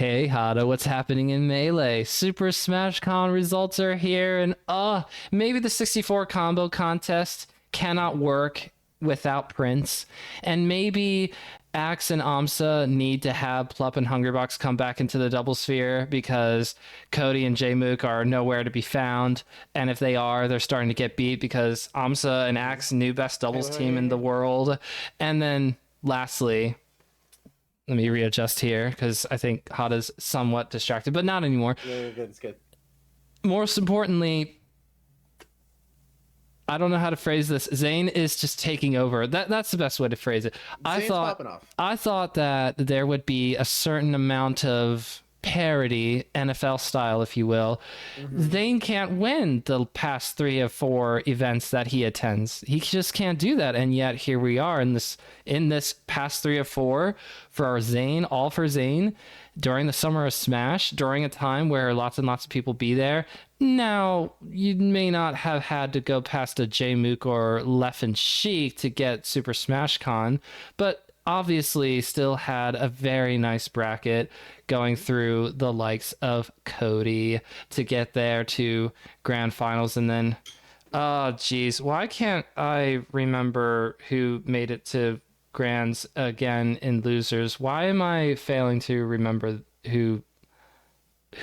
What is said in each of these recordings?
Hey Hada, what's happening in Melee? Super Smash Con results are here, and maybe the 64 combo contest cannot work without Prince, and maybe Axe and Amsa need to have Plup and Hungrybox come back into the double sphere because Cody and Jmook are nowhere to be found, and if they are, they're starting to get beat because Amsa and Axe new best doubles team in the world, and then lastly. Let me readjust here because I think Hada's somewhat distracted, but not anymore. Yeah, good. It's good. Most importantly, I don't know how to phrase this. Zayn is just taking over. That's the best way to phrase it. Zayn's popping off. I thought that there would be a certain amount of parity, NFL style, if you will. Zayn can't win the past 3 of 4 events that he attends. He just can't do that, and yet here we are in this past 3 of 4 for our Zayn, all for Zayn, during the summer of Smash, during a time where lots and lots of people be there. Now, you may not have had to go past a Jmook or Leffen Sheik to get Super Smash Con, but obviously still had a very nice bracket going through the likes of Cody to get there to grand finals. And then oh geez, why can't I remember who made it to grands again in losers? Why am I failing to remember who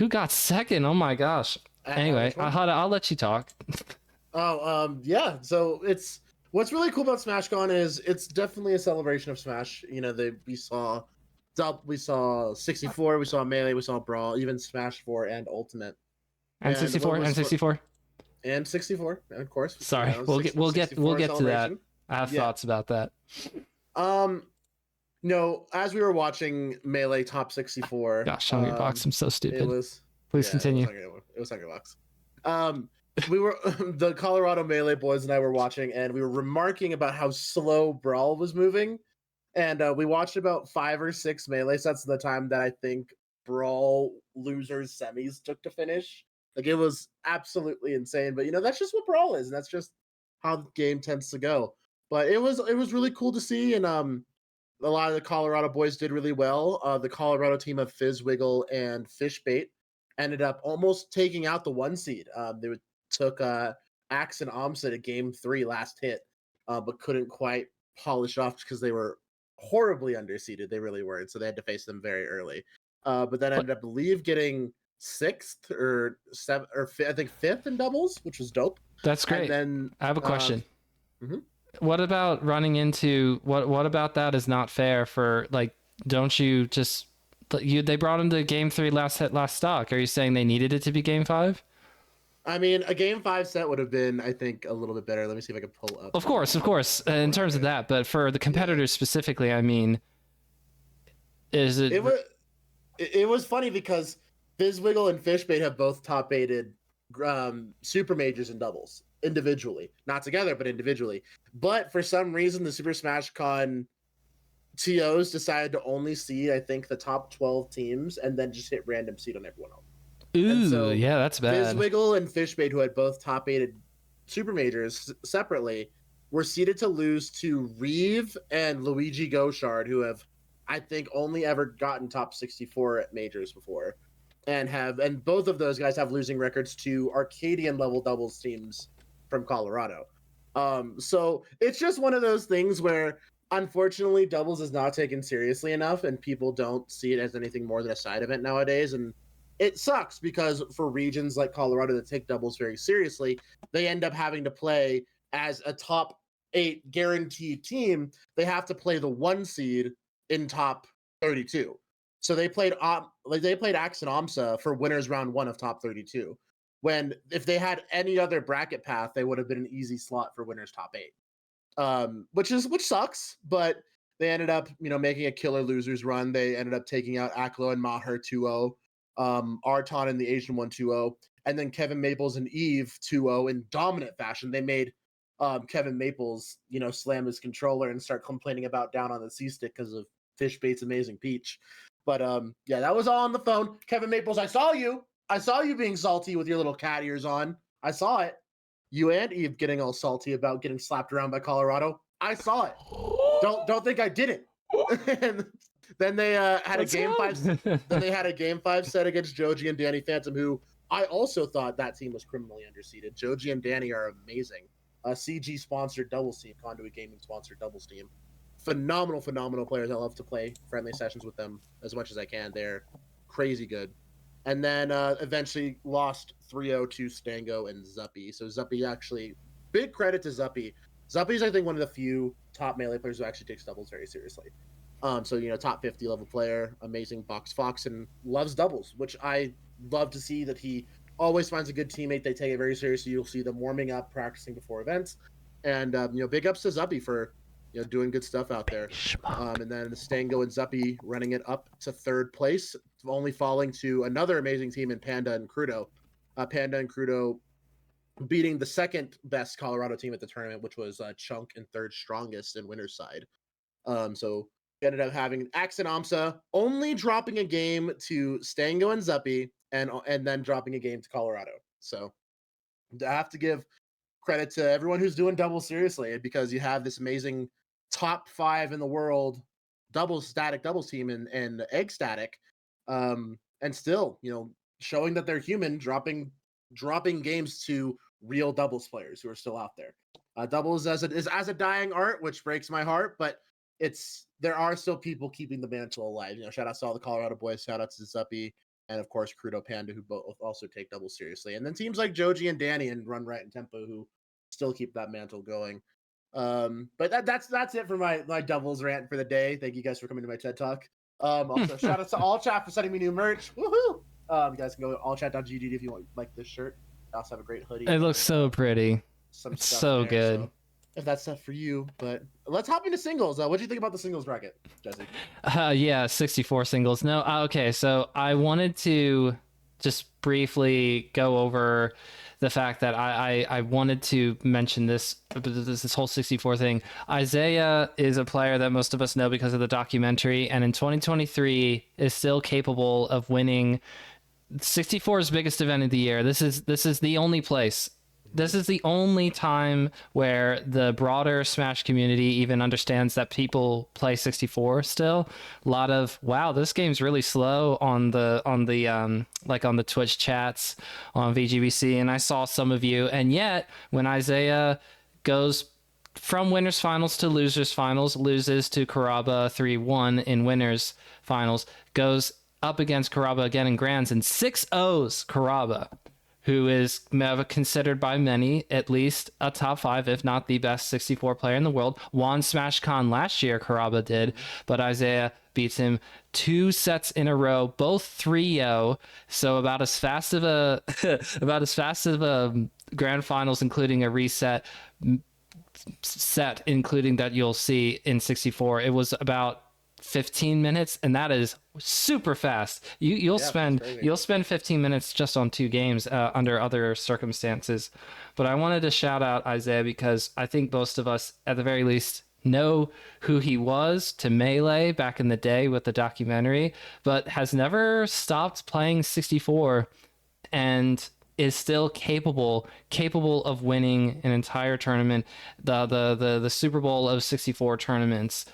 got second? Oh my gosh. Anyway, I'll let you talk. Yeah. So it's what's really cool about SmashCon is it's definitely a celebration of Smash. You know, we saw 64, we saw Melee, we saw Brawl, even Smash 4 and Ultimate. And 64, and 64. And 64, of course. Sorry, we'll get to that. I have thoughts about that. No, as we were watching Melee Top 64. Gosh, Hungrybox, I'm so stupid. Please yeah, continue. It was Hungrybox. We were the Colorado Melee boys and I were watching, and we were remarking about how slow Brawl was moving. And we watched about 5 or 6 Melee sets at the time that I think Brawl losers semis took to finish. Like, it was absolutely insane. But that's just what Brawl is, and that's just how the game tends to go. But it was really cool to see, and a lot of the Colorado boys did really well. The Colorado team of Fizzwiggle and Fishbait ended up almost taking out the 1 seed. They took Axe and Amsa to game 3 last hit, but couldn't quite polish off because they were horribly underseeded. They really were, and so they had to face them very early. But then ended up, I believe, getting 6th or 7th or I think 5th in doubles, which was dope. That's great. And then I have a question. What about running into what about that is not fair for, like, don't you just they brought him to game 3 last hit last stock. Are you saying they needed it to be game 5? I mean, a game 5 set would have been, I think, a little bit better. Let me see if I can pull up. Of course, in terms of that, but for the competitors specifically, I mean, is it? It was funny because Fizzwiggle and Fishbait have both top 8'd super majors and doubles individually, not together, but individually. But for some reason, the Super Smash Con TOs decided to only seed, I think, the top 12 teams and then just hit random seed on everyone else. Ooh, so yeah, that's bad. Fizzwiggle and Fishbait, who had both top 8'd super majors separately, were seeded to lose to Reeve and Luigi Gauchard, who have, I think, only ever gotten top 64 at majors before, and both of those guys have losing records to Arcadian level doubles teams from Colorado. So it's just one of those things where, unfortunately, doubles is not taken seriously enough, and people don't see it as anything more than a side event nowadays. And it sucks because for regions like Colorado that take doubles very seriously, they end up having to play as a top 8 guaranteed team. They have to play the 1 seed in top 32. So they played Axe and Amsa for winners round 1 of top 32. When if they had any other bracket path, they would have been an easy slot for winners top 8. Which sucks, but they ended up, making a killer losers run. They ended up taking out Aklo and Maher 2-0, Arton and the Asian one 2-0, and then Kevin Maples and Eve 2-0 in dominant fashion. They made Kevin Maples, slam his controller and start complaining about down on the C stick because of Fishbait's amazing peach. But yeah, that was all on the phone. Kevin Maples, I saw you being salty with your little cat ears on. I saw it. You and Eve getting all salty about getting slapped around by Colorado. I saw it. Don't think I didn't. Then they had Let's a game go. 5. Then they had a game 5 set against Joji and Danny Phantom, who I also thought that team was criminally underseeded. Joji and Danny are amazing. CG sponsored doubles team, Conduit Gaming sponsored doubles team. Phenomenal players. I love to play friendly sessions with them as much as I can. They're crazy good. And then eventually lost 3-0 to Stango and Zuppy. So Zuppy actually, big credit to Zuppy. Zuppy's, I think, one of the few top melee players who actually takes doubles very seriously. So top 50 level player, amazing box fox, and loves doubles, which I love to see that he always finds a good teammate. They take it very seriously. You'll see them warming up, practicing before events, and big ups to Zuppy for doing good stuff out there. And then Stango and Zuppy running it up to third place, only falling to another amazing team in Panda and Crudo. Panda and Crudo beating the second best Colorado team at the tournament, which was Chunk and third strongest in winner's side. So we ended up having Axe and Amsa only dropping a game to Stango and Zuppy, and then dropping a game to Colorado. So I have to give credit to everyone who's doing doubles seriously, because you have this amazing top 5 in the world static doubles team and egg static, and still showing that they're human, dropping games to real doubles players who are still out there. Doubles is as a dying art, which breaks my heart, but there are still people keeping the mantle alive. Shout out to all the Colorado boys, shout out to Zuppy, and of course Crudo Panda, who both also take doubles seriously, and then teams like Joji and Danny and Run Right and Tempo, who still keep that mantle going. But that's it for my doubles rant for the day. Thank you guys for coming to my TED Talk. Also shout out to All Chat for sending me new merch. Woohoo! You guys can go to allchat.gg if you want like this shirt. I also have a great hoodie. It looks so pretty. It's so good. So if that's stuff for you, but let's hop into singles. What do you think about the singles bracket, Jesse? Yeah, 64 singles. No, okay. So I wanted to just briefly go over the fact that I wanted to mention this whole 64 thing. Isaiah is a player that most of us know because of the documentary, and in 2023 is still capable of winning 64's biggest event of the year. This is the only place. This is the only time where the broader Smash community even understands that people play 64 still. A lot of, wow, this game's really slow on the Twitch chats on VGBC, and I saw some of you. And yet, when Isaiah goes from winners finals to losers finals, loses to Karaba 3-1 in winners finals, goes up against Karaba again in grands, and 6-0s Karaba, who is considered by many at least a top 5, if not the best 64 player in the world. Won SmashCon last year, Karaba did, but Isaiah beats him 2 sets in a row, both 3-0. So about as fast of a grand finals, including a reset set, including that you'll see in 64. It was about 15 minutes, and that is super fast. You'll spend 15 minutes just on 2 games under other circumstances. But I wanted to shout out Isaiah because I think most of us at the very least know who he was to Melee back in the day with the documentary, but has never stopped playing 64 and is still capable of winning an entire tournament, the Super Bowl of 64 tournaments,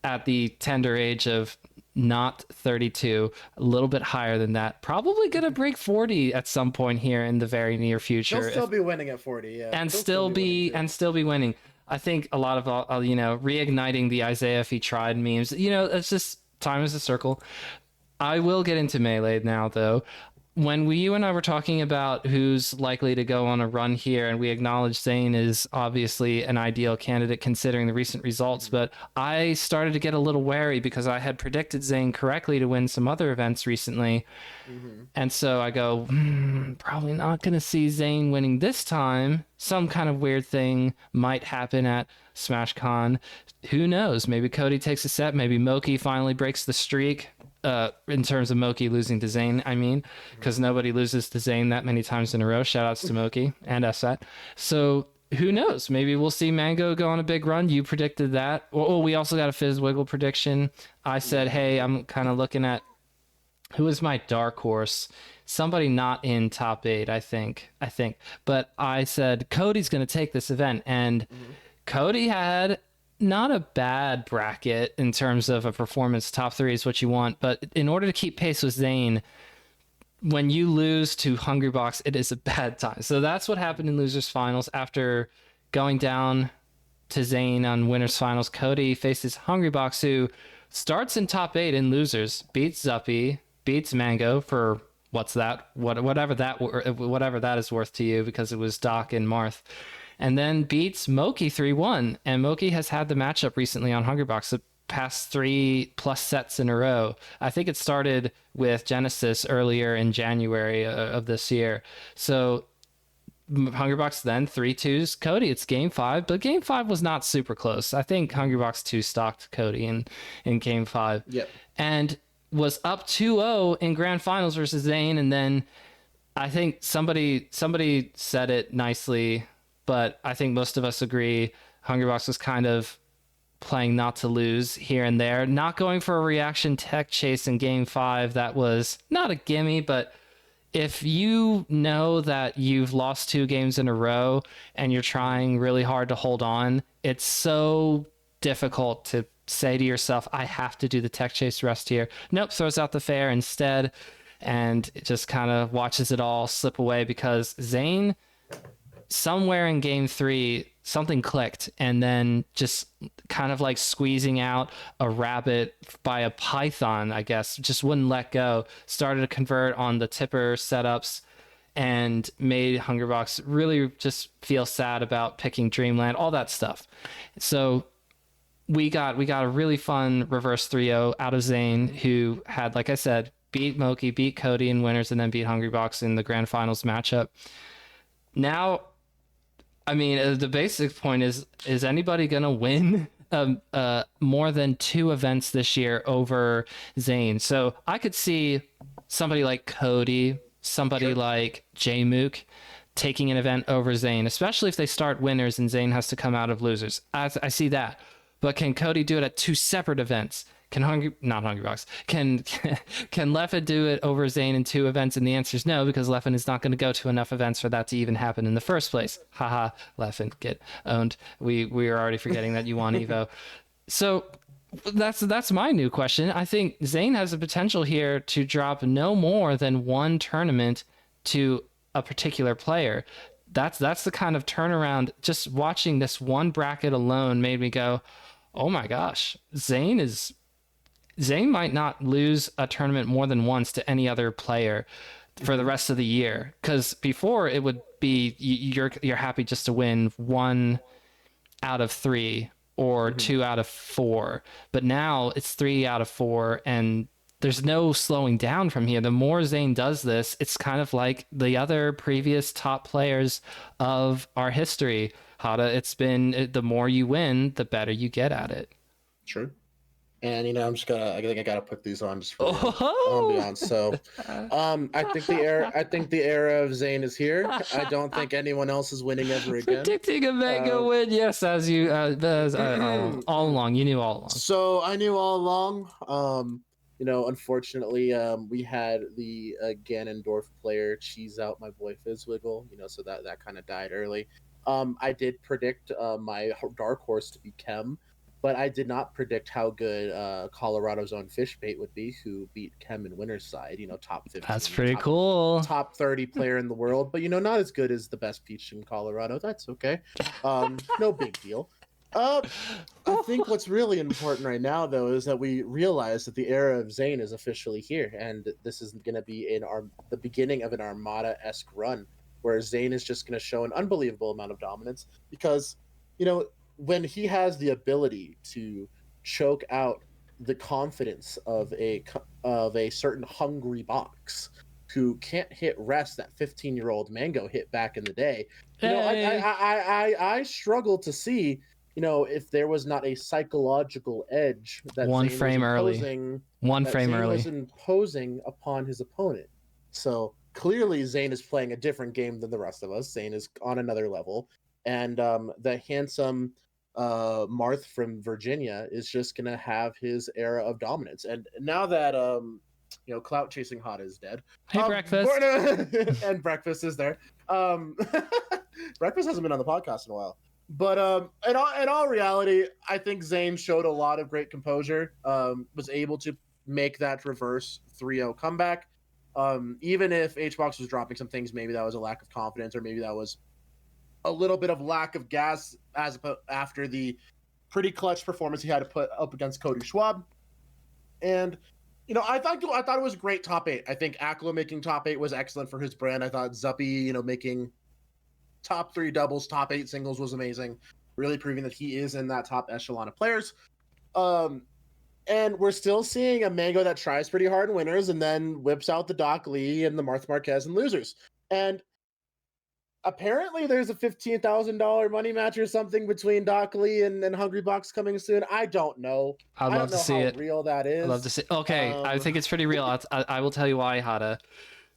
at the tender age of not 32, a little bit higher than that. Probably gonna break 40 at some point here in the very near future. He'll still be winning at 40, yeah. And still be winning. I think a lot of reigniting the Isaiah if he tried memes. It's just time is a circle. I will get into Melee now though. When you and I were talking about who's likely to go on a run here, and we acknowledge Zane is obviously an ideal candidate considering the recent results, but I started to get a little wary because I had predicted Zane correctly to win some other events recently. And so I go, probably not going to see Zane winning this time. Some kind of weird thing might happen at SmashCon. Who knows? Maybe Cody takes a set. Maybe Moki finally breaks the streak. In terms of Moki losing to Zane, I mean, because nobody loses to Zane that many times in a row. Shout outs to Moki and Sset. So who knows? Maybe we'll see Mango go on a big run. You predicted that. Oh, we also got a Fizz Wiggle prediction. I said, hey, I'm kind of looking at who is my dark horse. Somebody not in top 8, I think. But I said Cody's going to take this event, and Cody had not a bad bracket in terms of a performance. Top three is what you want, but in order to keep pace with Zayn, when you lose to Hungrybox, it is a bad time. So that's what happened in losers finals. After going down to Zayn on winners finals, Cody faces Hungrybox, who starts in top 8 in losers, beats Zuppy, beats Mango for what's that? Whatever that is worth to you, because it was Doc and Marth. And then beats Moki 3-1. And Moki has had the matchup recently on Hungrybox the past 3+ sets in a row. I think it started with Genesis earlier in January of this year. So Hungrybox then 3-2s Cody. It's game 5, but game 5 was not super close. I think Hungrybox 2 stalked Cody in game 5. Yep. And was up 2-0 in grand finals versus Zayn. And then I think somebody said it nicely, but I think most of us agree Hungrybox was kind of playing not to lose here and there, not going for a reaction tech chase in game 5. That was not a gimme, but if you know that you've lost 2 games in a row and you're trying really hard to hold on, it's so difficult to say to yourself, I have to do the tech chase rest here. Nope, throws out the fair instead, and it just kind of watches it all slip away, because Zayn, somewhere in game 3, something clicked, and then just kind of like squeezing out a rabbit by a python, I guess, just wouldn't let go, started to convert on the tipper setups, and made Hungrybox really just feel sad about picking Dreamland, all that stuff. So we got a really fun reverse 3-0 out of Zayn, who had, like I said, beat Moki, beat Cody in winners, and then beat Hungrybox in the grand finals matchup. Now, I mean, the basic point is anybody going to win more than 2 events this year over Zayn? So I could see somebody like Cody, somebody like J-Mook taking an event over Zayn, especially if they start winners and Zayn has to come out of losers. I see that. But can Cody do it at 2 separate events? Can Hungrybox, can Leffen do it over Zayn in 2 events? And the answer is no, because Leffen is not going to go to enough events for that to even happen in the first place. Haha, Leffen, get owned. We are already forgetting that you won Evo. So that's my new question. I think Zayn has the potential here to drop no more than 1 tournament to a particular player. That's the kind of turnaround. Just watching this one bracket alone made me go, oh my gosh, Zayn might not lose a tournament more than once to any other player for the rest of the year. Because before it would be you're happy just to win 1 out of 3 or 2 out of 4, but now it's 3 out of 4, and there's no slowing down from here. The more Zayn does this, it's kind of like the other previous top players of our history. Hada, it's been the more you win, the better you get at it. True. And I think I gotta put these on just for ambiance. So, I think the era of Zayn is here. I don't think anyone else is winning ever again. Predicting a mega win, yes, as you all along, you knew all along. So I knew all along. Unfortunately, we had the Ganondorf player cheese out my boy Fizzwiggle. So that kind of died early. I did predict my dark horse to be Kem, but I did not predict how good Colorado's own Fishbait would be, who beat Kem in winner's side. Top 15. That's pretty cool. Top 30 player in the world, but not as good as the best peach in Colorado. That's okay. No big deal. I think what's really important right now, though, is that we realize that the era of Zayn is officially here, and this is going to be the beginning of an Armada-esque run, where Zayn is just going to show an unbelievable amount of dominance, because, when he has the ability to choke out the confidence of a certain hungry box who can't hit rest that 15-year-old Mango hit back in the day, I struggle to see, if there was not a psychological edge that one Zayn frame was imposing upon his opponent. So clearly Zayn is playing a different game than the rest of us. Zayn is on another level. And the handsome Marth from Virginia is just going to have his era of dominance. And now that, clout chasing Hada is dead. Hey, Breakfast. And Breakfast is there. Breakfast hasn't been on the podcast in a while. But in all reality, I think Zayn showed a lot of great composure. Was able to make that reverse 3-0 comeback. Even if HBox was dropping some things, maybe that was a lack of confidence, or maybe that was a little bit of lack of gas after the pretty clutch performance he had to put up against Cody Schwab. And I thought it was a great top eight. I think Aklo making top eight was excellent for his brand. I thought Zuppy, making top three doubles, top eight singles was amazing. Really proving that he is in that top echelon of players. Um, and we're still seeing a Mango that tries pretty hard in winners and then whips out the Doc Lee and the Martha Marquez and losers. And apparently there's a $15,000 money match or something between Doc Lee and Hungry Box coming soon. I don't know. I'd I love don't to know see how it. real that I'd love to is. see. Okay, I think it's pretty real. I will tell you why, Hada.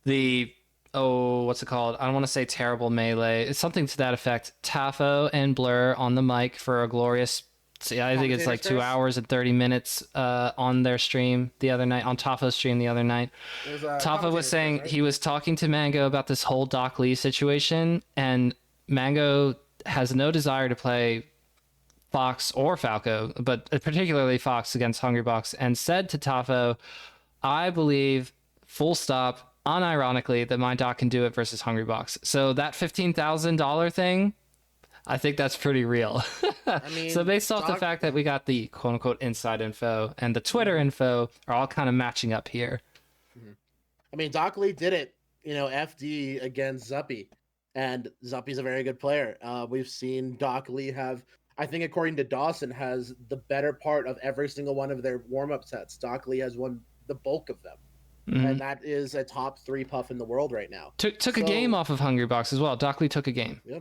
The what's it called? I don't want to say terrible melee. It's something to that effect. Tafo and Blur on the mic for a glorious. See, I think it's like 2 Commentators hours and 30 minutes on their stream the other night, on Tafo's stream the other night. It was Tafo was commentators first, saying right? he was talking to Mango about this whole Doc Lee situation, and Mango has no desire to play Fox or Falco, but particularly Fox against Hungrybox, and said to Tafo, I believe, full stop, unironically, that my doc can do it versus Hungrybox. So that $15,000 thing, I think that's pretty real. I So mean, based off the Doc. fact that we got the quote unquote inside info and the Twitter Mhm, info are all kind of matching up here. mhm. I mean, Doc Lee did it, FD against Zuppy, and Zuppy's a very good player. We've seen Doc Lee have, I think, according to Dawson, has the better part of every single one of their warm up sets. Doc Lee has won the bulk of them, Hmm. and that is a top three puff in the world right now. Took a game So, off of Hungrybox as well. Doc Lee took a game. yeah,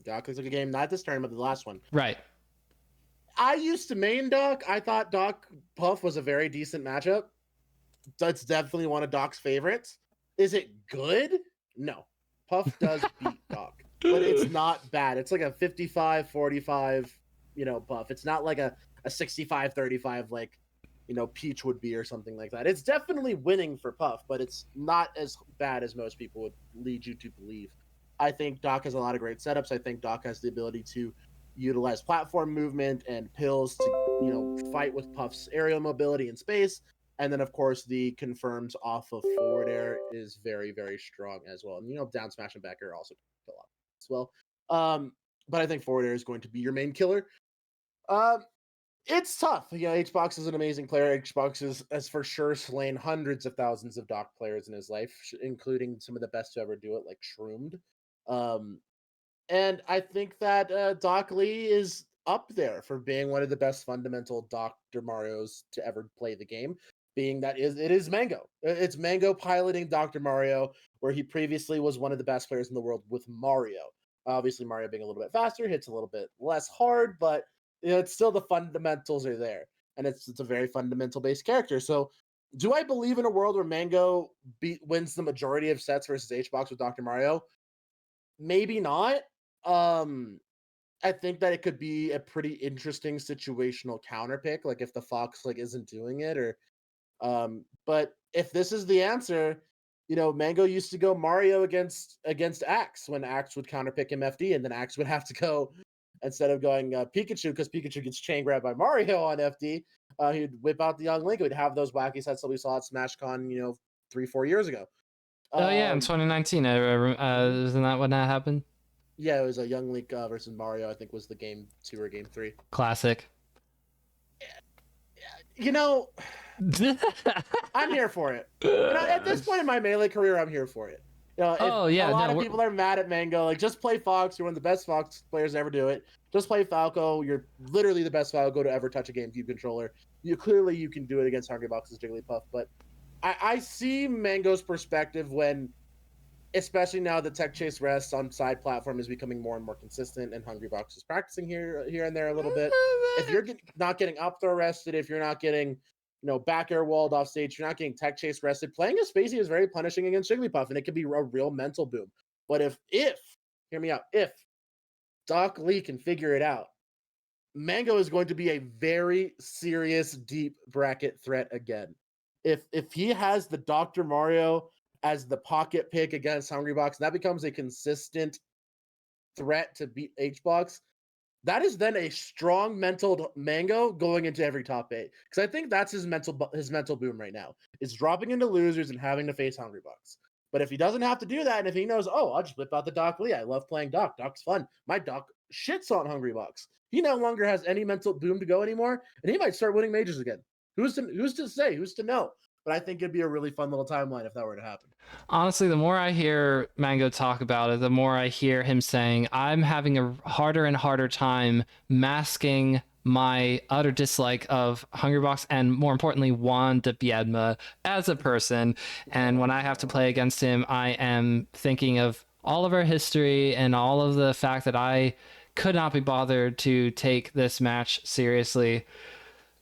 Doc Lee took a game, not this tournament, but the last one. Right. I used to main Doc. I thought Doc Puff was a very decent matchup. That's definitely one of Doc's favorites. Is it good? No. Puff does beat Doc, but it's not bad. It's like a 55-45, Puff. It's not like a 65-35 like, Peach would be or something like that. It's definitely winning for Puff, but it's not as bad as most people would lead you to believe. I think Doc has a lot of great setups. I think Doc has the ability to utilize platform movement and pills to, fight with Puff's aerial mobility in space. And then, of course, the confirms off of forward air is very, very strong as well. And, down smash and back air also a lot as well. But I think forward air is going to be your main killer. Um, it's tough. HBox is an amazing player. HBox has for sure slain hundreds of thousands of Doc players in his life, including some of the best to ever do it, like Shroomed. Um, and I think that Doc Lee is up there for being one of the best fundamental Dr. Marios to ever play the game, being that it is Mango. It's Mango piloting Dr. Mario, where he previously was one of the best players in the world with Mario. Obviously, Mario being a little bit faster, hits a little bit less hard, but it's still the fundamentals are there. And it's a very fundamental based character. So do I believe in a world where Mango wins the majority of sets versus HBox with Dr. Mario? Maybe not. Um, I think that it could be a pretty interesting situational counter pick, like if the Fox isn't doing it, or but if this is the answer, Mango used to go Mario against Axe when Axe would counter pick him FD, and then Axe would have to go instead of going Pikachu, because Pikachu gets chain grabbed by Mario on FD. He'd whip out the Young Link. He'd have those wacky sets that we saw at SmashCon, 3-4 years ago. Oh yeah, in Um, 2019, isn't that when that happened? yeah, it was a Young Link versus Mario. I think was the game 2 or game 3. Classic. You know, I'm here for it. At this point in my Melee career, I'm here for it. If Oh a yeah, lot no, of people are mad at Mango, just play Fox. You're one of the best Fox players to ever do it. Just play Falco. You're literally the best Falco to ever touch a GameCube controller. You can do it against Hungrybox's Jigglypuff, but I see Mango's perspective when, especially now the Tech Chase Rest on side platform is becoming more and more consistent, and Hungrybox is practicing here and there a little bit. If you're not getting up throw rested, if you're not getting back air walled off stage, you're not getting Tech Chase rested, playing a Spacey is very punishing against Jigglypuff, and it could be a real mental boom. But if hear me out, if Doc Lee can figure it out, Mango is going to be a very serious deep bracket threat again. If he has the Dr. Mario as the pocket pick against Hungrybox, that becomes a consistent threat to beat HBox. That is then a strong mental Mango going into every top 8, because I think that's his mental boom right now. Is dropping into losers and having to face Hungry Bucks. But if he doesn't have to do that, and if he knows, oh, I'll just whip out the Doc Lee. I love playing Doc. Doc's fun. My Doc shits on Hungry Bucks. He no longer has any mental boom to go anymore, and he might start winning majors again. Who's to say? Who's to know? But I think it'd be a really fun little timeline if that were to happen. Honestly, the more I hear Mango talk about it, the more I hear him saying, I'm having a harder and harder time masking my utter dislike of Hungrybox and, more importantly, Juan de Biedma as a person. And when I have to play against him, I am thinking of all of our history and all of the fact that I could not be bothered to take this match seriously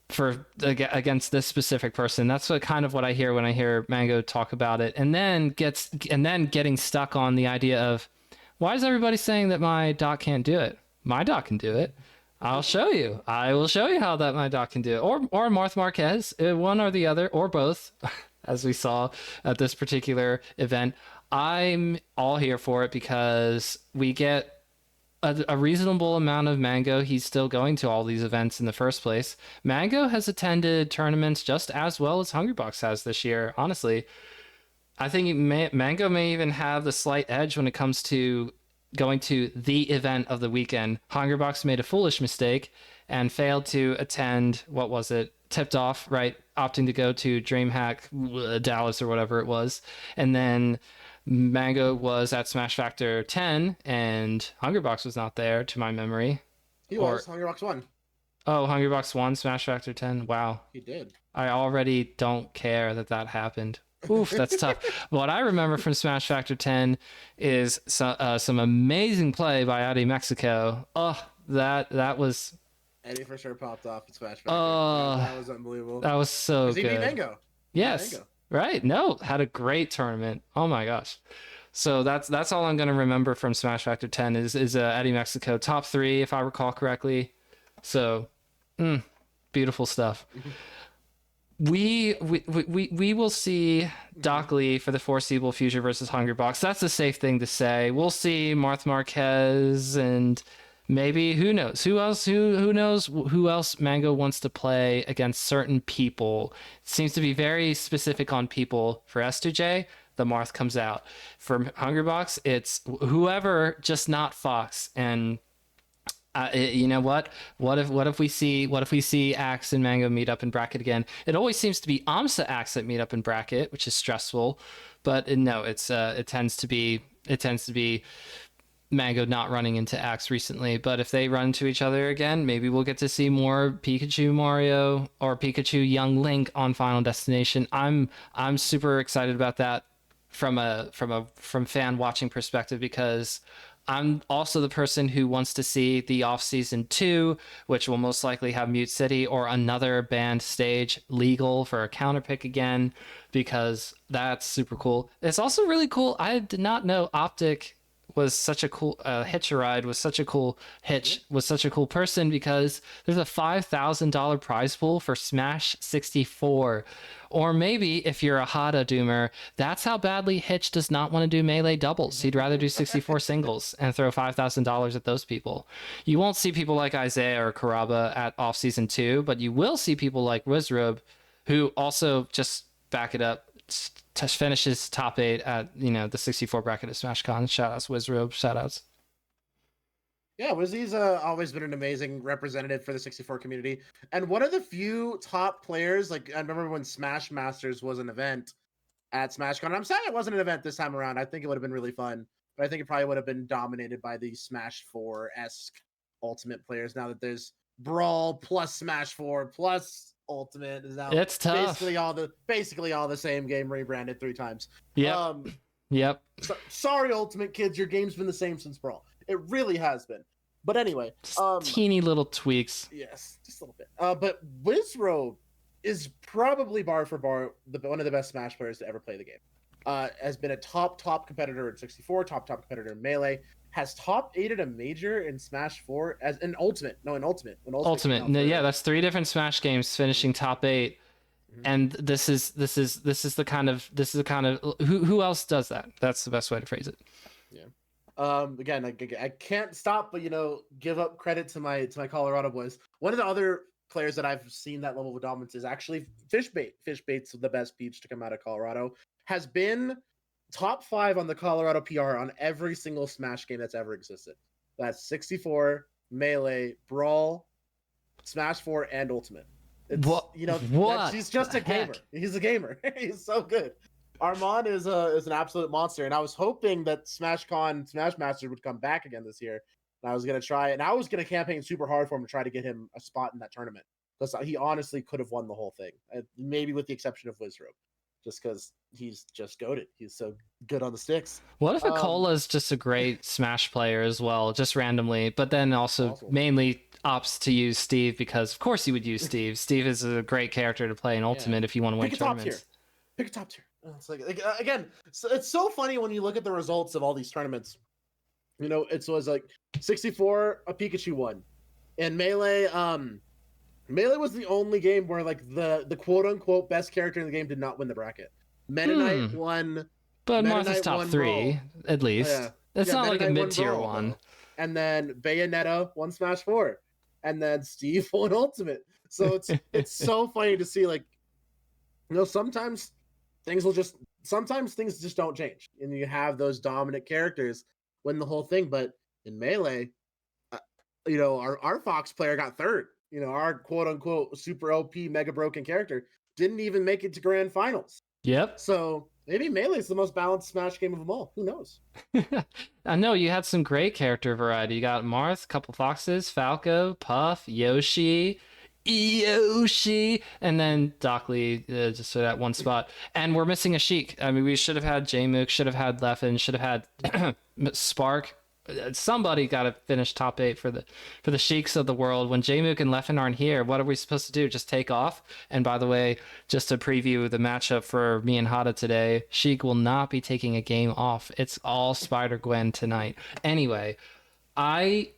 for against this specific person. That's what I hear when I hear Mango talk about it, and then getting stuck on the idea of, why is everybody saying that my Doc can't do it? My Doc can do it. I'll show you. I will show you how that my Doc can do it. Or Marth Marquez, one or the other, or both, as we saw at this particular event. I'm all here for it because we get a reasonable amount of Mango. He's still going to all these events in the first place. Mango has attended tournaments just as well as Hungrybox has this year. Honestly, I think Mango may even have the slight edge when it comes to going to the event of the weekend. Hungrybox made a foolish mistake and failed to attend. What was it? Tipped off, right? Opting to go to DreamHack Dallas or whatever it was, and then Mango was at Smash Factor 10, and Hungrybox was not there, to my memory. He was. Hungrybox won. Oh, Hungrybox won Smash Factor 10? Wow. He did. I already don't care that happened. Oof, that's tough. What I remember from Smash Factor 10 is some amazing play by Adi Mexico. Oh, that was... Eddie for sure popped off at Smash Factor. That was unbelievable. That was so good. He beat Mango. Yes. Mango. Right. No, had a great tournament. Oh my gosh. So that's all I'm going to remember from Smash Factor 10 is Eddie Mexico top 3 if I recall correctly. So, beautiful stuff. We will see Doc Lee for the foreseeable future versus Hungrybox. That's a safe thing to say. We'll see Marth Marquez and maybe who knows who knows who else Mango wants to play against certain people. It seems to be very specific on people. For S2J, the Marth comes out. For Hungrybox, it's whoever, just not Fox. And you know what? What if we see Axe and Mango meet up in bracket again? It always seems to be Amsa Axe that meet up in bracket, which is stressful. But no, it tends to be Mango not running into Axe recently. But if they run into each other again, maybe we'll get to see more Pikachu Mario or Pikachu Young Link on Final Destination. I'm super excited about that from fan watching perspective, because I'm also the person who wants to see the off-season 2, which will most likely have Mute City or another banned stage legal for a counter pick again, because that's super cool. It's also really cool. I did not know Optic was such a cool Hitcheride was such a cool person, because there's a $5,000 prize pool for Smash 64. Or maybe if you're a Hada doomer, that's how badly Hitch does not want to do melee doubles. He'd rather do 64 singles and throw $5,000 at those people. You won't see people like Isaiah or Karaba at off season 2, but you will see people like Wizrobe, who also just back it up, finishes top 8 at the 64 bracket at SmashCon. Shoutouts Wizrobe, shoutouts. Yeah, Wizzy's always been an amazing representative for the 64 community, and one of the few top players. Like, I remember when Smash Masters was an event at SmashCon. I'm sad it wasn't an event this time around. I think it would have been really fun, but I think it probably would have been dominated by the Smash 4-esque Ultimate players. Now that there's Brawl plus Smash 4 plus Ultimate is now it's tough. Basically all the same game rebranded 3 times. Yep. Sorry, Ultimate kids, your game's been the same since Brawl. It really has been. But anyway, teeny little tweaks. Yes, just a little bit. But Wizrobe is probably bar for bar one of the best Smash players to ever play the game. Has been a top competitor in 64, top competitor in Melee. Has top 8 at a major in Smash 4 as an Ultimate. No, in Ultimate. Ultimate. No, yeah, that's 3 different Smash games finishing top 8. Mm-hmm. And this is the kind of who else does that? That's the best way to phrase it. Yeah. Again, I can't stop, but give up credit to my Colorado boys. One of the other players that I've seen that level of dominance is actually Fishbait. Fishbait's the best peach to come out of Colorado. Has been top 5 on the Colorado PR on every single Smash game that's ever existed. That's 64, Melee, Brawl, Smash 4, and Ultimate. It's what? He's just a gamer. He's a gamer. He's so good. Armand is an absolute monster, and I was hoping that Smash Master would come back again this year. And I was gonna try, and I was gonna campaign super hard for him to try to get him a spot in that tournament because he honestly could have won the whole thing, maybe with the exception of Wizrobe, just because he's just goated. He's so good on the sticks. What if Akola's just a great Smash player as well, just randomly, but then also mainly opts to use Steve because of course he would use Steve. Steve is a great character to play in Ultimate if you want to win tournaments. Pick a top tier. It's like again, it's so funny when you look at the results of all these tournaments. It was like 64, a Pikachu won, and Melee. Melee was the only game where like the quote unquote best character in the game did not win the bracket. Meta Knight won, but Martha's top 3 at least. It's not like a mid tier one. And then Bayonetta won Smash 4, and then Steve won Ultimate. So it's so funny to see like, sometimes things just don't change, and you have those dominant characters win the whole thing. But in Melee, our Fox player got third. Our quote unquote super OP mega broken character didn't even make it to grand finals. Yep. So maybe Melee is the most balanced Smash game of them all. Who knows? I know you had some great character variety. You got Marth, a couple Foxes, Falco, Puff, Yoshi, and then Dockley just for that one spot. And we're missing a Sheik. I mean, we should have had Jmook, should have had Leffen, should have had Spark. Somebody got to finish top 8 for the Sheiks of the world. When Jmook and Leffen aren't here, what are we supposed to do? Just take off? And by the way, just to preview the matchup for me and Hada today, Sheik will not be taking a game off. It's all Spider-Gwen tonight. Anyway, I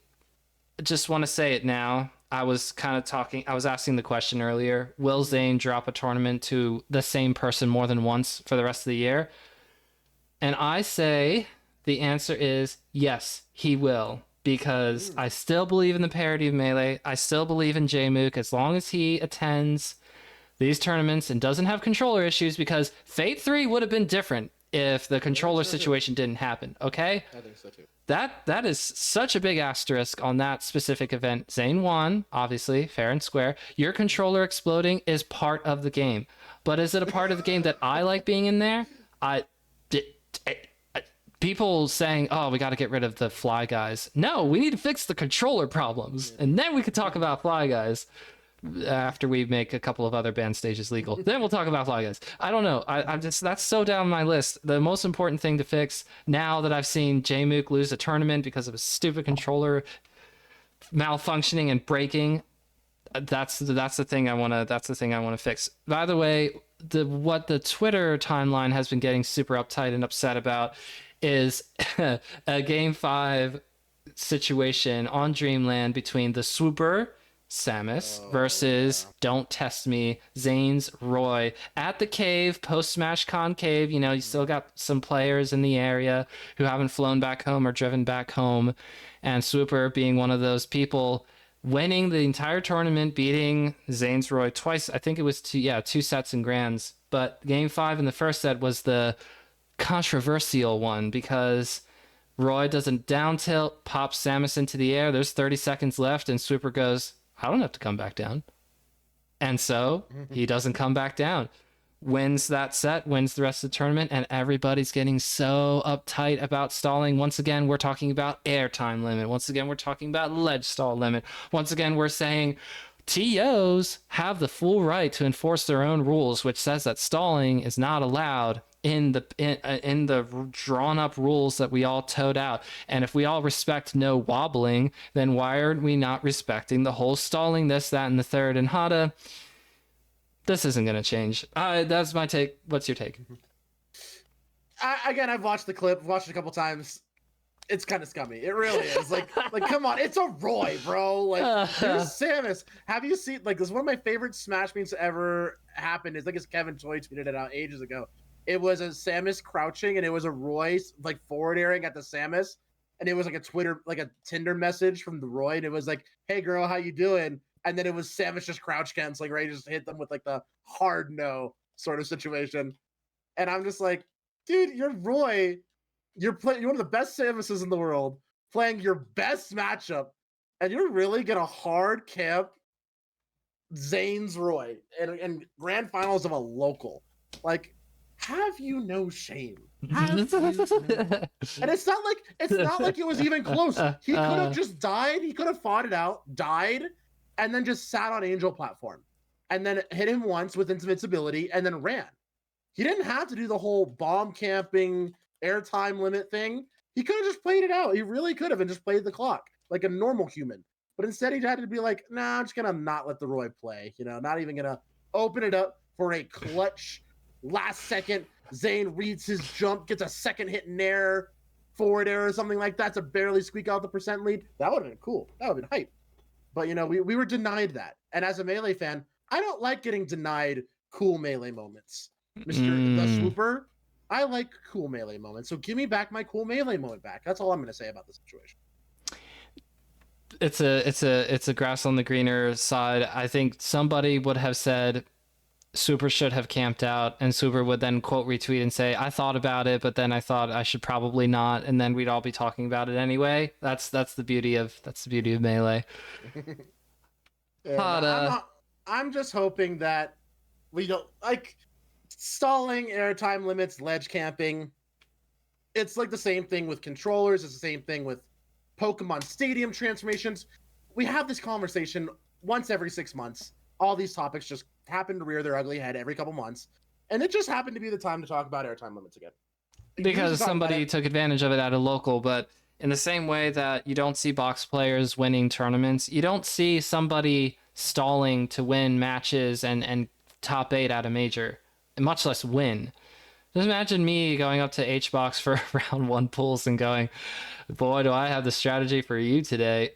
just want to say it now. I was asking the question earlier, will Zane drop a tournament to the same person more than once for the rest of the year? And I say the answer is yes, he will, because I still believe in the parity of Melee. I still believe in Jmook as long as he attends these tournaments and doesn't have controller issues, because Fate 3 would have been different if the controller situation didn't happen, okay? I think so too. That is such a big asterisk on that specific event. Zane won, obviously, fair and square. Your controller exploding is part of the game. But is it a part of the game that I like being in there? People saying, oh, we got to get rid of the Fly Guys. No, we need to fix the controller problems. And then we could talk about Fly Guys after we make a couple of other band stages legal. Then we'll talk about Fly Guys. I don't know. I'm just, that's so down my list. The most important thing to fix now that I've seen Jmook lose a tournament because of a stupid controller malfunctioning and breaking, that's the thing I want to fix. By the way, what the Twitter timeline has been getting super uptight and upset about is a game 5 situation on Dreamland between the Swooper Samus versus Don't Test Me Zane's Roy at the cave, post Smash Con cave. You still got some players in the area who haven't flown back home or driven back home, and Swooper being one of those people, winning the entire tournament, beating Zane's Roy twice. I think it was two sets in grands, but game 5 in the first set was the controversial one because Roy does a down tilt, pops Samus into the air. There's 30 seconds left, and Swooper goes, I don't have to come back down. And so he doesn't come back down. Wins that set, wins the rest of the tournament, and everybody's getting so uptight about stalling. Once again, we're talking about airtime limit. Once again, we're talking about ledge stall limit. Once again, we're saying TOs have the full right to enforce their own rules, which says that stalling is not allowed in the drawn up rules that we all toed out. And if we all respect no wobbling, then why aren't we not respecting the whole stalling, this, that, and the third? And Hada, this isn't going to change. That's my take. What's your take? Again, I've watched the clip, watched it a couple times. It's kind of scummy. It really is. Like, come on, it's a Roy, bro. Like, here's Samus. Have you seen, like, this is one of my favorite Smash memes that ever happened. It's like, as Kevin Toy tweeted it out ages ago. It was a Samus crouching, and it was a Roy like forward airing at the Samus, and it was like a Twitter, like a Tinder message from the Roy, and it was like, "Hey girl, how you doing?" And then it was Samus just crouch canceling, right? He just hit them with like the hard no sort of situation. And I'm just like, dude, you're Roy. You're playing. You're one of the best Samuses in the world, playing your best matchup, and you're really gonna hard camp Zane's Roy and grand finals of a local. Like, have you no shame? Have you no... And it's not like it was even close. He could have just died. He could have fought it out, died, and then just sat on Angel platform, and then hit him once with invincibility, and then ran. He didn't have to do the whole bomb camping airtime limit thing. He could have just played it out. He really could have and just played the clock like a normal human. But instead, he had to be like, nah, I'm just going to not let the Roy play. You know, not even going to open it up for a clutch last second. Zane reads his jump, gets a second hit in air, forward air or something like that to barely squeak out the percent lead. That would have been cool. That would have been hype. But, you know, we were denied that. And as a Melee fan, I don't like getting denied cool Melee moments. Mr. The Swooper, I like cool Melee moments. So give me back my cool Melee moment back. That's all I'm going to say about the situation. It's a grass on the greener side. I think somebody would have said Super should have camped out, and Super would then quote retweet and say, I thought about it, but then I thought I should probably not, and then we'd all be talking about it anyway. That's the beauty of Melee. Yeah, I'm just hoping that we don't like stalling, airtime limits, ledge camping. It's like the same thing with controllers. It's the same thing with Pokemon Stadium transformations. We have this conversation once every 6 months. All these topics just happen to rear their ugly head every couple months. And it just happened to be the time to talk about airtime limits again. Because somebody took advantage of it at a local, but in the same way that you don't see box players winning tournaments, you don't see somebody stalling to win matches and top 8 at a major, and much less win. Just imagine me going up to HBox for round 1 pulls and going, boy, do I have the strategy for you today.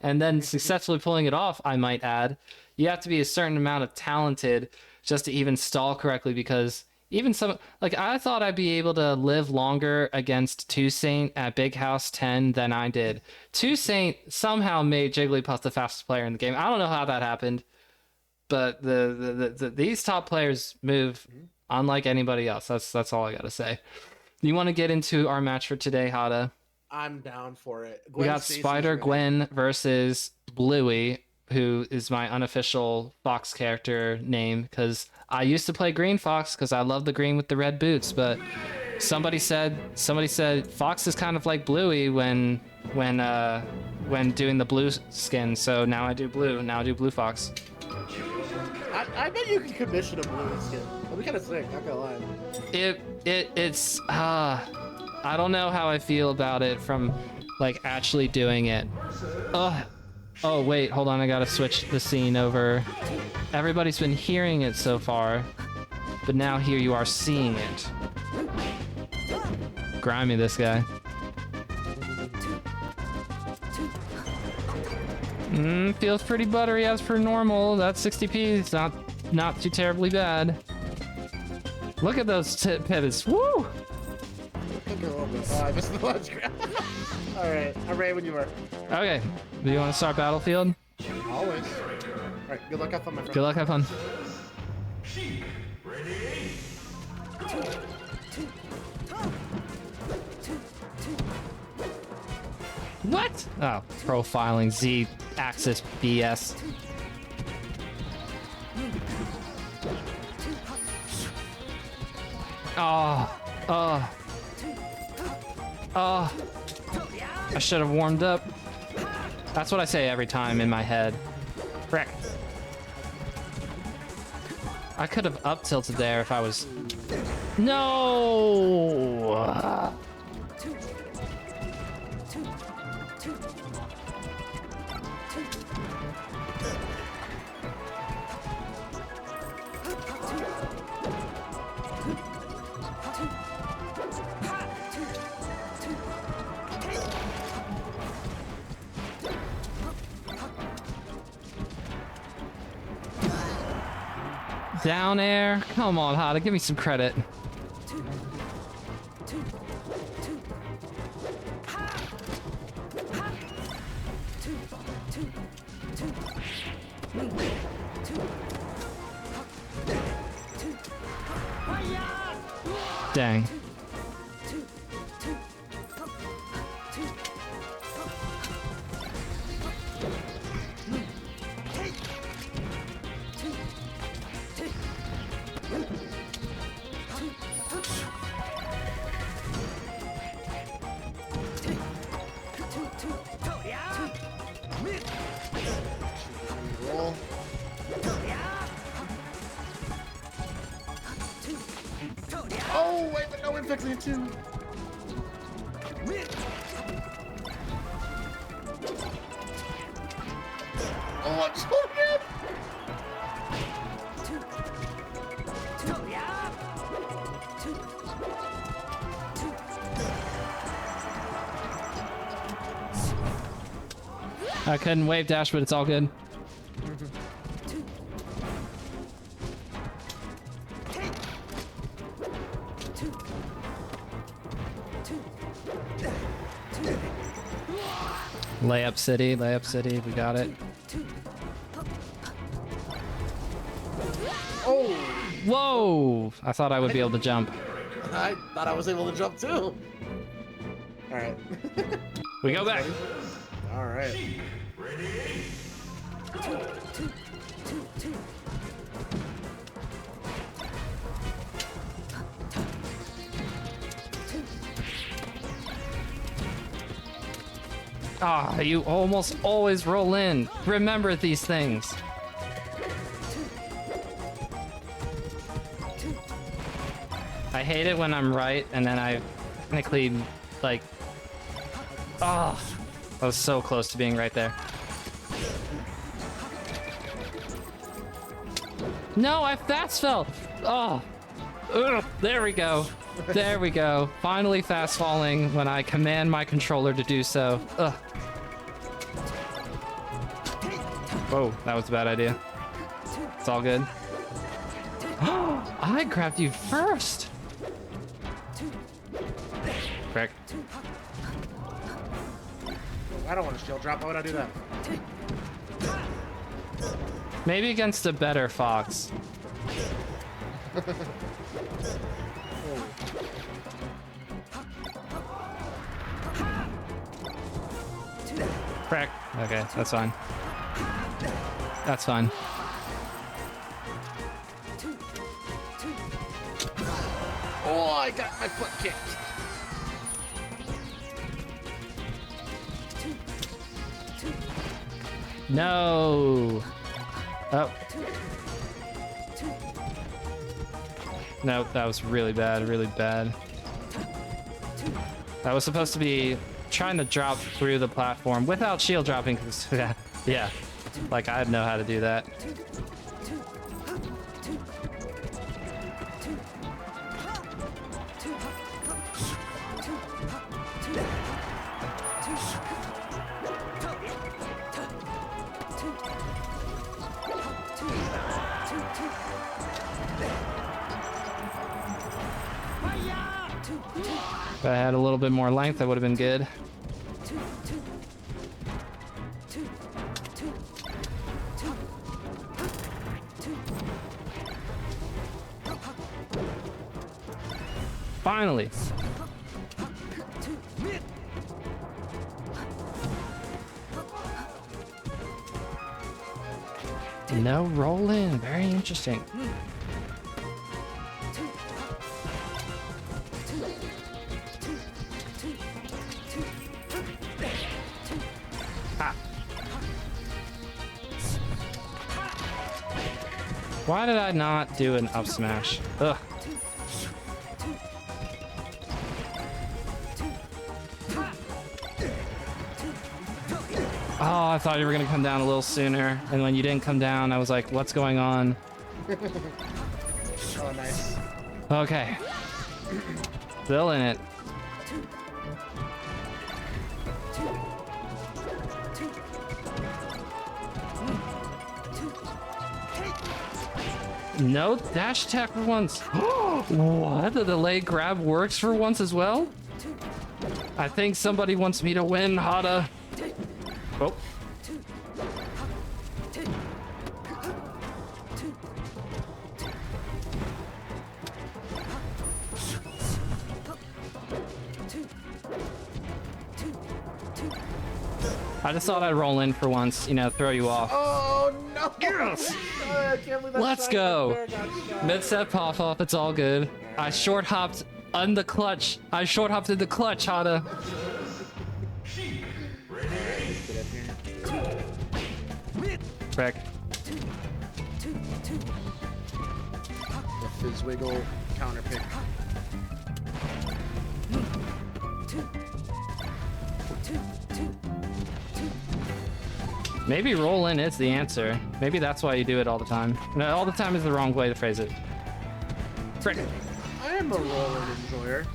And then successfully pulling it off, I might add. You have to be a certain amount of talented just to even stall correctly, because even some, like, I thought I'd be able to live longer against 2 Saint at Big House 10 than I did. 2 Saint somehow made Jigglypuff the fastest player in the game. I don't know how that happened, but these top players move unlike anybody else. That's all I gotta say. You want to get into our match for today, Hada? I'm down for it. We got Spider-Gwen versus Bluey, who is my unofficial Fox character name, because I used to play Green Fox because I love the green with the red boots, but somebody said Fox is kind of like Bluey when doing the blue skin, so now I do blue. Now I do Blue Fox. I bet you can commission a blue skin. That'd be kind of sick, not gonna lie. It's I don't know how I feel about it from like actually doing it. Oh wait, hold on, I gotta switch the scene over. Everybody's been hearing it so far, but now here you are seeing it. Grimy, this guy. Feels pretty buttery as per normal. That 60p is not too terribly bad. Look at those pivots. Woo! I missed the launch grab. Alright, I'm ready when you are. Okay, do you want to start Battlefield? Always. Alright, good luck, have fun, my friend. Good luck, have fun. What? Oh, profiling Z-axis BS. Oh. I should have warmed up. That's what I say every time in my head. Frick. I could have up tilted there if I was... No! Down air? Come on, Hada, give me some credit. Dang. Roll. Oh, wait, but no infecting it too. Oh, I'm so good. I couldn't wave dash, but it's all good. Layup city, we got it. Oh, Whoa! I thought I would be able to jump. I thought I was able to jump too. All right. We go back. All right. Ah, you almost always roll in. Remember these things. I hate it when I'm right and then I technically, like, ah, I was so close to being right there. No, I fast fell. Oh, ugh, there we go. There we go. Finally fast falling when I command my controller to do so. Ugh. Whoa, that was a bad idea. It's all good. I grabbed you first. Frick. I don't want to shield drop. Why would I do that? Maybe against a better fox. Frick. Okay, that's fine. That's fine. Oh, I got my foot kicked. No. Oh. No, that was really bad, really bad. I was supposed to be trying to drop through the platform without shield dropping. Yeah, like I know how to do that. If I had a little bit more length, that would have been good. Finally. No roll in. Very interesting. Ah. Why did I not do an up smash? Ugh. Oh, I thought you were gonna come down a little sooner, and when you didn't come down, I was like, what's going on? Oh, nice. Okay. Still in it. No dash attack for once. What? The delayed grab works for once as well? I think somebody wants me to win, Hada. Oh. I just thought I'd roll in for once, you know, throw you off. Oh no! Yes! I can't believe that Let's shot go. right there got shot. Mid-set pop-off, it's all good. I short-hopped on the clutch. I short-hopped in the clutch, Hada. Frick. The fizz wiggle counter pick. Maybe roll in is the answer. Maybe that's why you do it all the time. No, all the time is the wrong way to phrase it. Frick. I am a roller enjoyer.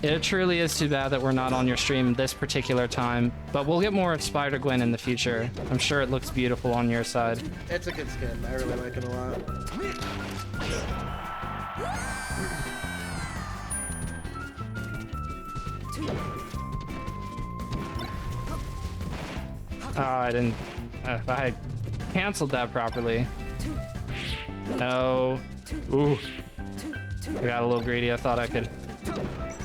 It truly is too bad that we're not on your stream this particular time, but we'll get more of Spider-Gwen in the future. I'm sure it looks beautiful on your side. It's a good skin. I really like it a lot. Oh, I didn't... if I had canceled that properly. No. Ooh. I got a little greedy. I thought I could...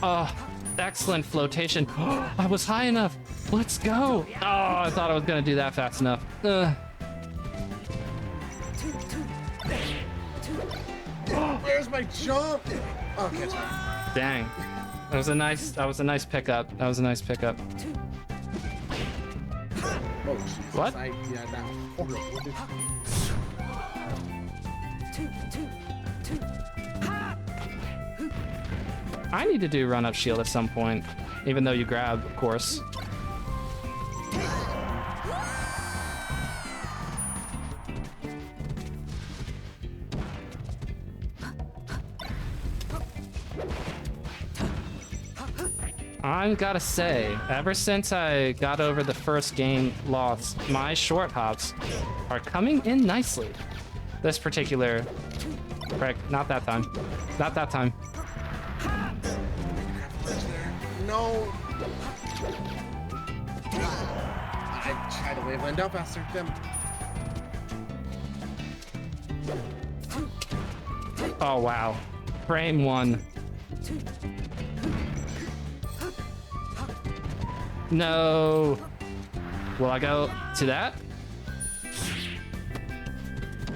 Oh, excellent flotation. I was high enough. Let's go. Oh, I thought I was going to do that fast enough. Where's my jump? Oh, catch me. Dang. That was a nice pickup. That was a nice pickup. Oh, Jesus. What? Yeah, that was horrible. I need to do run-up shield at some point, even though you grab, of course. I've got to say, ever since I got over the first game loss, my short hops are coming in nicely. This particular... Frick, not that time. Not that time. No. I tried to wave land down faster. Damn. Oh, wow. Frame one. No. Will I go to that?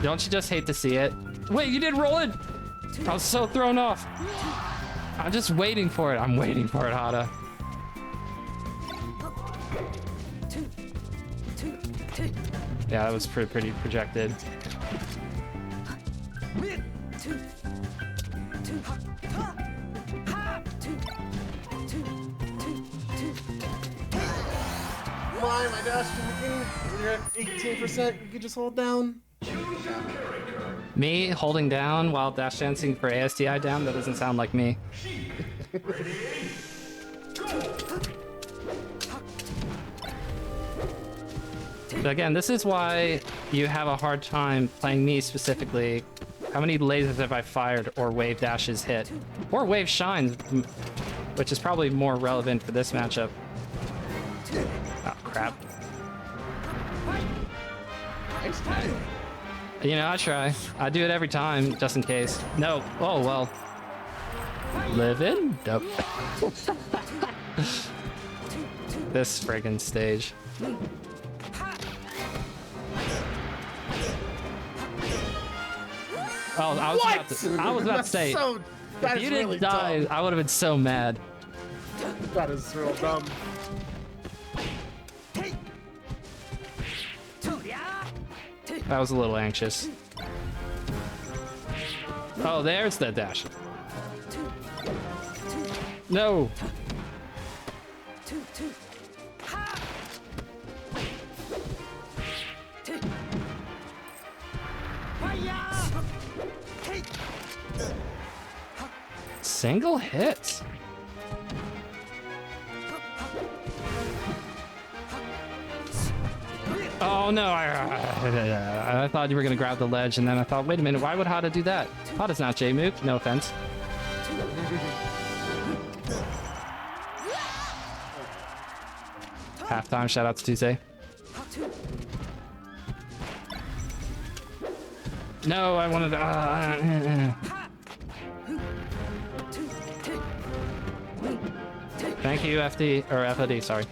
Don't you just hate to see it? Wait, you didn't roll it! I was so thrown off. I'm just waiting for it. I'm waiting for it, Hada. Yeah, that was pretty projected. Why my dash when you're at 18%, you could just hold down. Me holding down while dash dancing for ASDI down? That doesn't sound like me. But again, this is why you have a hard time playing me specifically. How many lasers have I fired or wave dashes hit? Or wave shines, which is probably more relevant for this matchup. Oh, crap. Nice time. You know, I try. I do it every time, just in case. No. Oh, well. Living? Nope. This friggin' stage. Oh, I was about to say, if you didn't die, dumb. I would have been so mad. That is real dumb. I was a little anxious. Oh, there's the dash. No. Single hit. Oh no, I thought you were gonna grab the ledge, and then I thought, wait a minute, why would Hada do that? Hada's not J-Mook, no offense. Halftime, shout out to Tuesday. No, I wanted to... Thank you, FD, or FOD, sorry.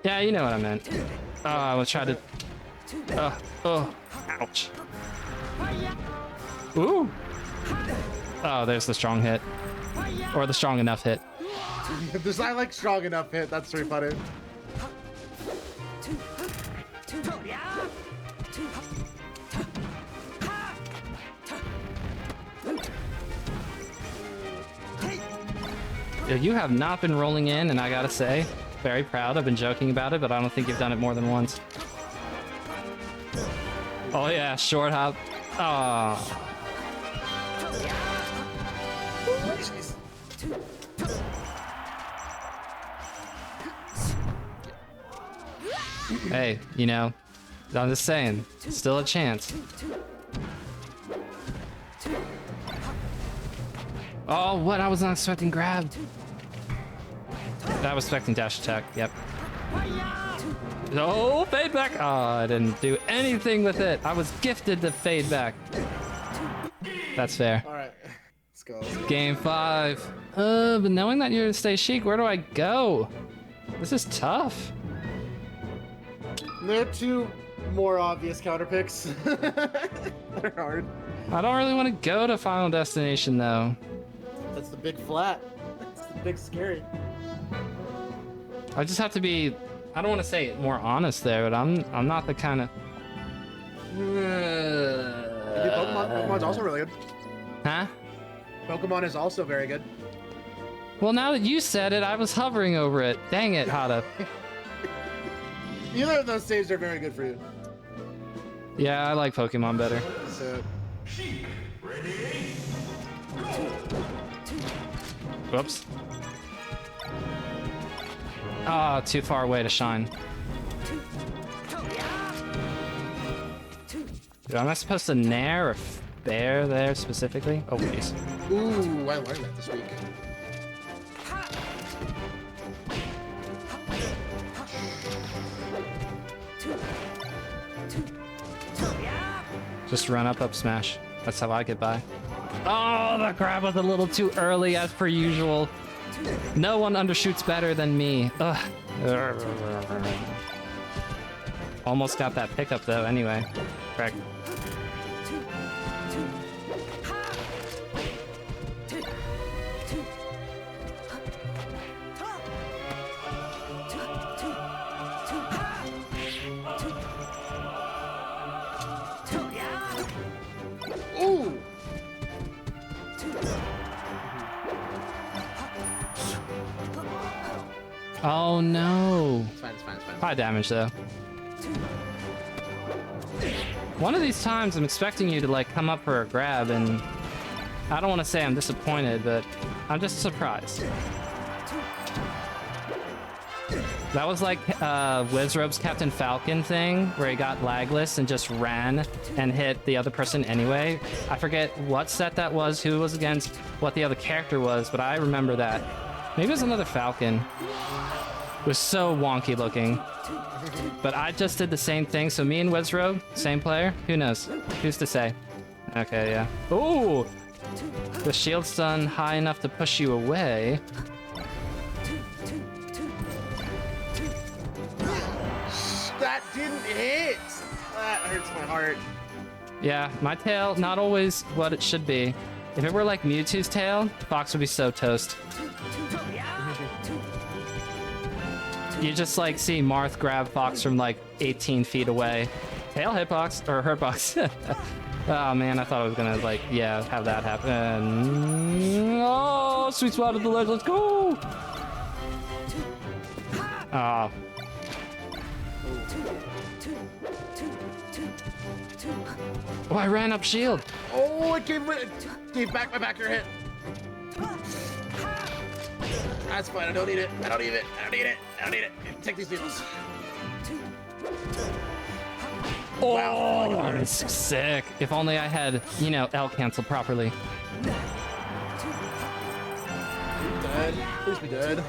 Yeah, you know what I meant. Oh, I was trying to... oh, ouch. Ooh! Oh, there's the strong hit. Or the strong enough hit. I like strong enough hit. That's pretty funny. You have not been rolling in, and I gotta say, very proud. I've been joking about it, but I don't think you've done it more than once. Oh yeah, short hop. Oh. Hey, you know, I'm just saying, still a chance. Oh, what? I was not expecting grab. I was expecting dash attack, yep. Oh, fade back. Oh, I didn't do anything with it. I was gifted the fade back. That's fair. All right, let's go. Game 5. But knowing that you're Stay Chic, where do I go? This is tough. There are two more obvious counter picks. They're hard. I don't really want to go to Final Destination though. That's the big flat. That's the big scary. I just have to be, I don't want to say more honest there, but I'm not the kind of... Pokemon's also really good. Huh? Pokemon is also very good. Well, now that you said it, I was hovering over it. Dang it, Hada. Either of those saves are very good for you. Yeah, I like Pokemon better. So, Whoops. Ah, too far away to shine. Dude, am I supposed to nair or bear there specifically? Oh, please. ooh, I learned that this week. Just run up smash. That's how I get by. Oh, the grab was a little too early as per usual. No one undershoots better than me. Ugh. Almost got that pickup though anyway. Correct. Ooh! Oh no. It's fine, it's fine, it's fine. High damage though. One of these times I'm expecting you to like come up for a grab, and I don't want to say I'm disappointed, but I'm just surprised. That was like Wizrobe's Captain Falcon thing, where he got lagless and just ran and hit the other person anyway. I forget what set that was, who it was against, what the other character was, but I remember that. Maybe it was another Falcon. It was so wonky looking. But I just did the same thing, so me and Wizrobe, same player? Who knows? Who's to say? Okay, yeah. Ooh! The shield stun high enough to push you away. That didn't hit! That hurts my heart. Yeah, my tail, not always what it should be. If it were like Mewtwo's tail, Fox would be so toast. You just like see Marth grab Fox from like 18 feet away. Tail hitbox, or hurtbox. Oh man, I thought I was gonna like, yeah, have that happen. Oh, sweet spot of the ledge, let's go! Oh. Oh, I ran up shield. Oh, it gave back my backer hit. That's fine, I don't need it. I don't need it. I don't need it. I don't need it. Take these needles. Oh, Wow. that is sick. If only I had, you know, L canceled properly. Dead. Please be dead. I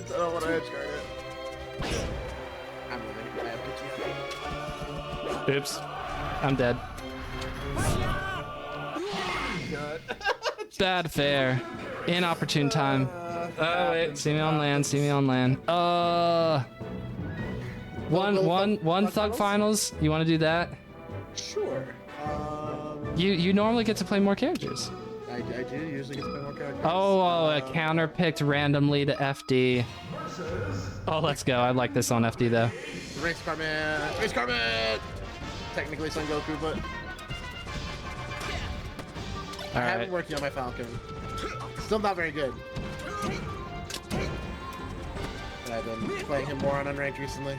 don't want to edge guard it. I'm moving. I have to. Oops. I'm dead. God. Bad fair. Inopportune time. Oh wait, see me on land, see me on land. One thug finals. You want to do that? Sure. You normally get to play more characters. I do usually get to play more characters. Oh, a counter picked randomly to FD. Oh, let's go. I like this on FD though. Race car man. Race car man. Technically Son Goku, but I have been working on my Falcon. Still not very good. But I've been playing him more on unranked recently.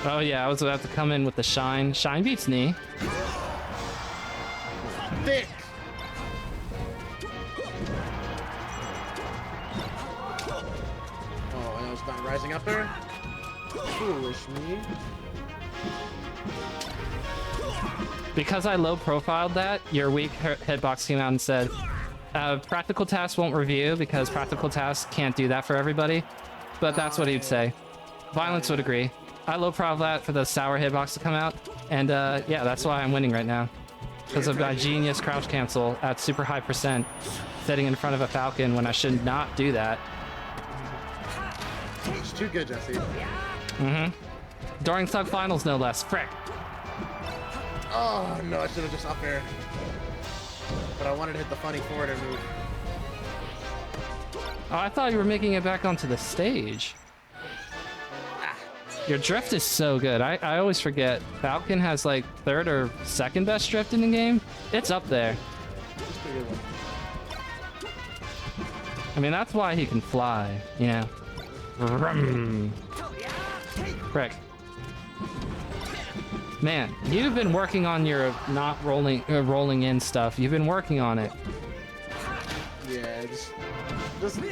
Oh yeah, I was about to come in with the shine. Shine beats knee. Thick. Oh, I was not rising up there. Foolish me. Because I low profiled that, your weak hitbox came out and said, practical tasks won't review because practical tasks can't do that for everybody. But that's what he'd say. Violence would agree. I low profiled that for the sour hitbox to come out. And yeah, that's why I'm winning right now. Because of my genius crouch cancel at super high %, sitting in front of a Falcon when I should not do that. It's too good, Jesse. During Thug Finals, no less. Frick. Oh, no, I should have just up air. But I wanted to hit the funny forwarder move. Oh, I thought you were making it back onto the stage. Your drift is so good. I always forget. Falcon has like 3rd or 2nd best drift in the game. It's up there. It's a pretty good one. I mean, that's why he can fly, you know. Vroom. Frick. Man, you've been working on your not rolling in stuff. You've been working on it. Yeah,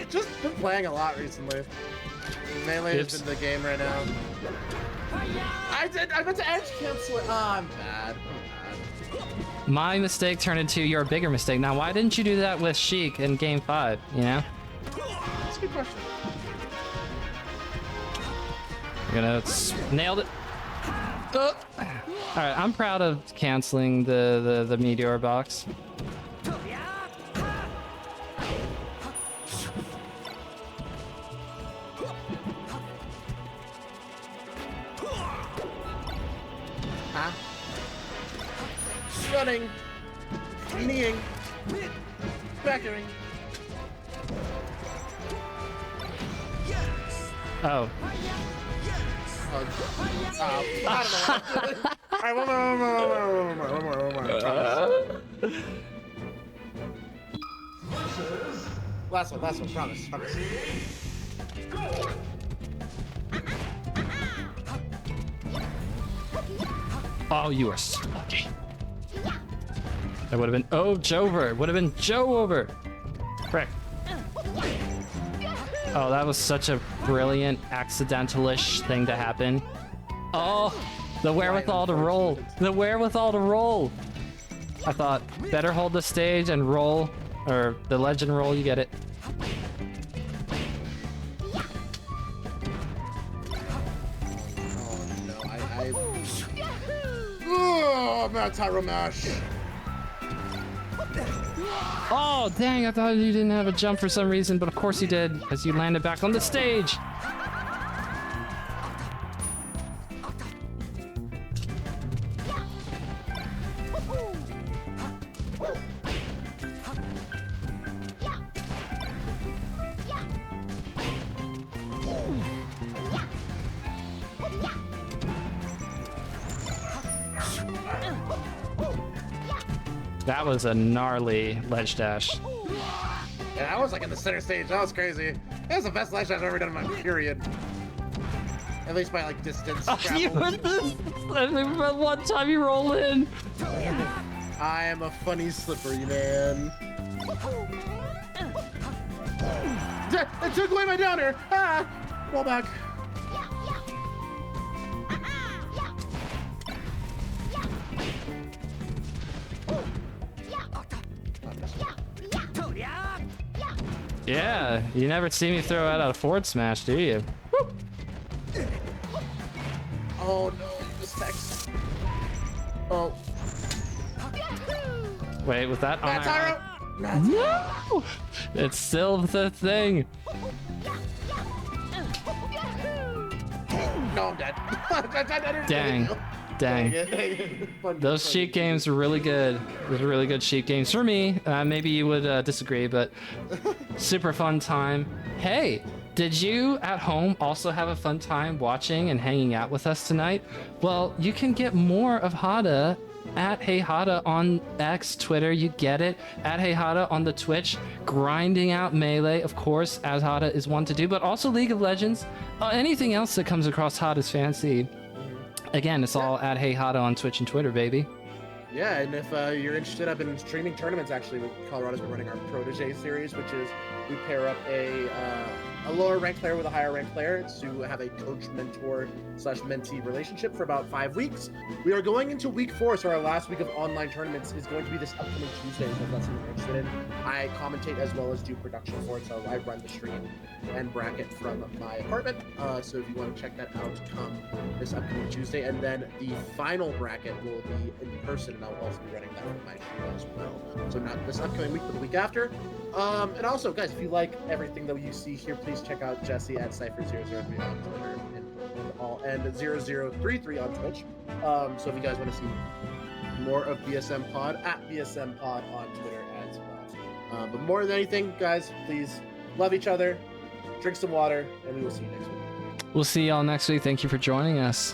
just been playing a lot recently. Melee is in the game right now. I meant to edge cancel it. Oh, I'm bad. My mistake turned into your bigger mistake. Now, why didn't you do that with Sheik in Game 5, you know? That's a good question. You're gonna nailed it. All right, I'm proud of canceling the meteor box. Huh? Running, kneeing, backering. Oh. I don't know. Alright, one more. Last one, promise. Oh, you are so lucky. That would have been Jover. Would have been Joe over. Frick. Oh, that was such a brilliant accidentalish thing to happen. Oh, the wherewithal to roll. The wherewithal to roll. I thought, better hold the stage and roll, or the legend roll, you get it. Oh no, oh, I'm out Tyro Mash. Oh, dang, I thought you didn't have a jump for some reason, but of course you did, because you landed back on the stage. That was a gnarly ledge dash. Yeah, I was like in the center stage. That was crazy. That was the best ledge dash I've ever done in my period. At least by like distance. You went this one time you roll in. I am a funny slippery man. It took away my downer. Ah, roll back. Yeah, you never see me throw out a forward smash, do you? Woo. Oh no, you just text. Oh. Wait, was that on Matt our... Tyro! No! It's still the thing. No, I'm dead. Dang. Dang. Those sheep games were really good. Those were really good sheep games for me. Maybe you would disagree, but super fun time. Hey, did you at home also have a fun time watching and hanging out with us tonight? Well, you can get more of Hada at Hey Hada on X, Twitter, you get it. At Hey Hada on the Twitch, grinding out Melee, of course, as Hada is one to do, but also League of Legends. Anything else that comes across Hada's fancy. Again, it's all at Hey Hada on Twitch and Twitter, baby. Yeah, and if you're interested, I've been streaming tournaments actually. Colorado's been running our Protege series, which is we pair up a lower ranked player with a higher ranked player to have a coach mentor / mentee relationship for about 5 weeks. We are going into week 4, so our last week of online tournaments is going to be this upcoming Tuesday. So if that's something you're interested in, I commentate as well as do production for it. So I run the stream and bracket from my apartment. So if you want to check that out, come this upcoming Tuesday. And then the final bracket will be in person, and I'll also be running that from my stream as well. So not this upcoming week, but the week after. And also, guys, if you like everything that you see here, please check out Jesse at Cypher003 on Twitter and 0033 on Twitch. So if you guys want to see more of BSM Pod, at BSM Pod on Twitter as well. But more than anything, guys, please love each other, drink some water, and we will see you next week. We'll see y'all next week. Thank you for joining us.